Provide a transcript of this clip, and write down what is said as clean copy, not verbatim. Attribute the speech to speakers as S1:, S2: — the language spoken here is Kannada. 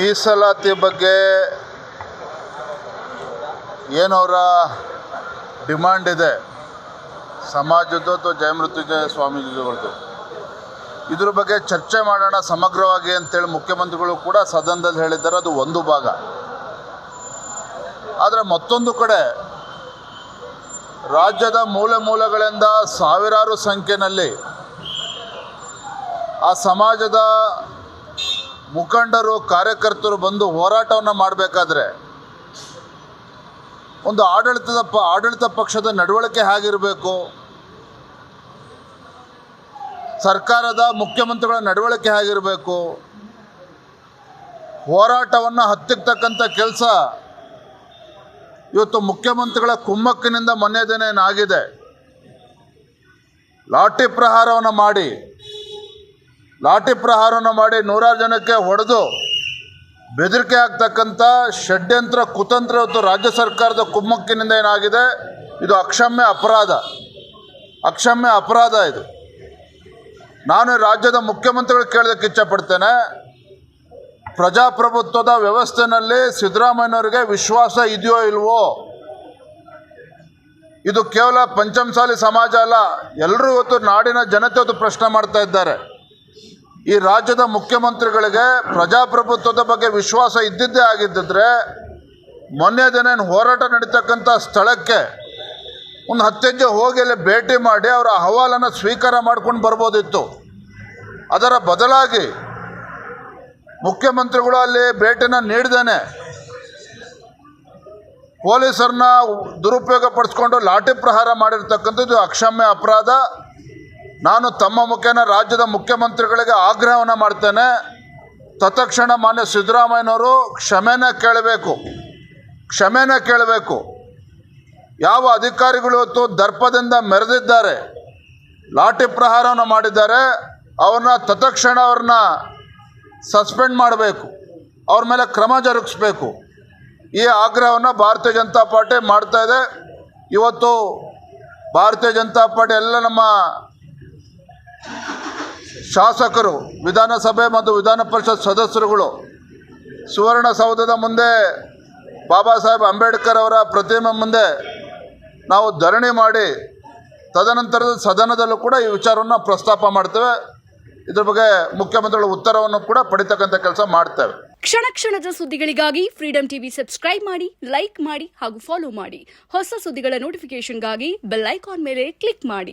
S1: ಮೀಸಲಾತಿ ಬಗ್ಗೆ ಏನವರ ಡಿಮಾಂಡ್ ಇದೆ ಸಮಾಜದ್ದು ಅಥವಾ ಜಯಮೃತ್ಯುಂಜಯ ಸ್ವಾಮೀಜಿಗಳದ್ದು, ಇದ್ರ ಬಗ್ಗೆ ಚರ್ಚೆ ಮಾಡೋಣ ಸಮಗ್ರವಾಗಿ ಅಂತೇಳಿ ಮುಖ್ಯಮಂತ್ರಿಗಳು ಕೂಡ ಸದನದಲ್ಲಿ ಹೇಳಿದ್ದಾರೆ. ಅದು ಒಂದು ಭಾಗ. ಆದರೆ ಮತ್ತೊಂದು ಕಡೆ ರಾಜ್ಯದ ಮೂಲೆ ಮೂಲೆಗಳಿಂದ ಸಾವಿರಾರು ಸಂಖ್ಯೆಯಲ್ಲಿ ಆ ಸಮಾಜದ ಮುಖಂಡರು ಕಾರ್ಯಕರ್ತರು ಬಂದು ಹೋರಾಟವನ್ನು ಮಾಡಬೇಕಾದ್ರೆ ಒಂದು ಆಡಳಿತ ಪಕ್ಷದ ನಡವಳಿಕೆ ಹೇಗಿರಬೇಕು, ಸರ್ಕಾರದ ಮುಖ್ಯಮಂತ್ರಿಗಳ ನಡವಳಿಕೆ ಹೇಗಿರಬೇಕು, ಹೋರಾಟವನ್ನು ಹತ್ತಿಕ್ಕತಕ್ಕಂಥ ಕೆಲಸ ಇವತ್ತು ಮುಖ್ಯಮಂತ್ರಿಗಳ ಕುಮ್ಮಕ್ಕಿನಿಂದ ಮೊನ್ನೆ ದಿನ ಏನಾಗಿದೆ, ಲಾಠಿ ಪ್ರಹಾರವನ್ನು ಮಾಡಿ ನೂರಾರು ಜನಕ್ಕೆ ಹೊಡೆದು ಬೆದರಿಕೆ ಆಗ್ತಕ್ಕಂಥ ಷಡ್ಯಂತ್ರ ಕುತಂತ್ರ ಇವತ್ತು ರಾಜ್ಯ ಸರ್ಕಾರದ ಕುಮ್ಮಕ್ಕಿನಿಂದ ಏನಾಗಿದೆ, ಇದು ಅಕ್ಷಮ್ಯ ಅಪರಾಧ ಇದು. ನಾನು ರಾಜ್ಯದ ಮುಖ್ಯಮಂತ್ರಿಗಳು ಕೇಳೋದಕ್ಕೆ ಇಚ್ಛಪಡ್ತೇನೆ, ಪ್ರಜಾಪ್ರಭುತ್ವದ ವ್ಯವಸ್ಥೆಯಲ್ಲಿ ಸಿದ್ದರಾಮಯ್ಯನವರಿಗೆ ವಿಶ್ವಾಸ ಇದೆಯೋ ಇಲ್ವೋ? ಇದು ಕೇವಲ ಪಂಚಮಸಾಲಿ ಸಮಾಜ ಅಲ್ಲ, ಎಲ್ಲರೂ ಇವತ್ತು ನಾಡಿನ ಜನತೆ ಇವತ್ತು ಪ್ರಶ್ನೆ ಮಾಡ್ತಾ ಇದ್ದಾರೆ. ಈ ರಾಜ್ಯದ ಮುಖ್ಯಮಂತ್ರಿಗಳಿಗೆ ಪ್ರಜಾಪ್ರಭುತ್ವದ ಬಗ್ಗೆ ವಿಶ್ವಾಸ ಇದ್ದಿದ್ದೇ ಆಗಿದ್ದರೆ ಮೊನ್ನೆ ದಿನ ಹೋರಾಟ ನಡೀತಕ್ಕಂಥ ಸ್ಥಳಕ್ಕೆ ಒಂದು 10 ಹೆಜ್ಜೆ ಹೋಗಿ ಅಲ್ಲಿ ಭೇಟಿ ಮಾಡಿ ಅವರ ಅಹವಾಲನ್ನು ಸ್ವೀಕಾರ ಮಾಡ್ಕೊಂಡು ಬರ್ಬೋದಿತ್ತು. ಅದರ ಬದಲಾಗಿ ಮುಖ್ಯಮಂತ್ರಿಗಳು ಅಲ್ಲಿ ಭೇಟಿನ ನೀಡ್ದೇನೆ ಪೊಲೀಸರನ್ನ ದುರುಪಯೋಗ ಪಡಿಸ್ಕೊಂಡು ಲಾಠಿ ಪ್ರಹಾರ ಮಾಡಿರ್ತಕ್ಕಂಥದ್ದು ಅಕ್ಷಮ್ಯ ಅಪರಾಧ. ನಾನು ತಮ್ಮ ಮುಖೇನ ರಾಜ್ಯದ ಮುಖ್ಯಮಂತ್ರಿಗಳಿಗೆ ಆಗ್ರಹವನ್ನು ಮಾಡ್ತೇನೆ, ತತ್ಕ್ಷಣ ಮಾನ್ಯ ಸಿದ್ದರಾಮಯ್ಯನವರು ಕ್ಷಮೆನ ಕೇಳಬೇಕು. ಯಾವ ಅಧಿಕಾರಿಗಳು ಇವತ್ತು ದರ್ಪದಿಂದ ಮೆರೆದಿದ್ದಾರೆ, ಲಾಠಿ ಪ್ರಹಾರವನ್ನು ಮಾಡಿದ್ದಾರೆ, ಅವ್ರನ್ನ ಸಸ್ಪೆಂಡ್ ಮಾಡಬೇಕು, ಅವ್ರ ಮೇಲೆ ಕ್ರಮ ಜರುಗಿಸಬೇಕು. ಈ ಆಗ್ರಹವನ್ನು ಭಾರತೀಯ ಜನತಾ ಪಾರ್ಟಿ ಮಾಡ್ತಾ ಇದೆ. ಇವತ್ತು ಭಾರತೀಯ ಜನತಾ ಪಾರ್ಟಿ ಎಲ್ಲ ನಮ್ಮ ಶಾಸಕರು, ವಿಧಾನಸಭೆ ಮತ್ತು ವಿಧಾನ ಪರಿಷತ್ ಸದಸ್ಯರುಗಳು ಸುವರ್ಣಸೌಧದ ಮುಂದೆ ಬಾಬಾ ಸಾಹೇಬ್ ಅಂಬೇಡ್ಕರ್ ಅವರ ಪ್ರತಿಮೆ ಮುಂದೆ ನಾವು ಧರಣಿ ಮಾಡಿ ತದನಂತರದ ಸದನದಲ್ಲೂ ಕೂಡ ಈ ವಿಚಾರವನ್ನು ಪ್ರಸ್ತಾಪ ಮಾಡ್ತೇವೆ. ಇದ್ರ ಬಗ್ಗೆ ಮುಖ್ಯಮಂತ್ರಿಗಳ ಉತ್ತರವನ್ನು ಕೂಡ ಪಡಿತಕ್ಕಂಥ ಕೆಲಸ ಮಾಡ್ತೇವೆ.
S2: ಕ್ಷಣ ಕ್ಷಣದ ಸುದ್ದಿಗಳಿಗಾಗಿ ಫ್ರೀಡಂ ಟಿವಿ ಸಬ್ಸ್ಕ್ರೈಬ್ ಮಾಡಿ, ಲೈಕ್ ಮಾಡಿ ಹಾಗೂ ಫಾಲೋ ಮಾಡಿ. ಹೊಸ ಸುದ್ದಿಗಳ ನೋಟಿಫಿಕೇಶನ್ಗಾಗಿ ಬೆಲ್ ಐಕಾನ್ ಮೇಲೆ ಕ್ಲಿಕ್ ಮಾಡಿ.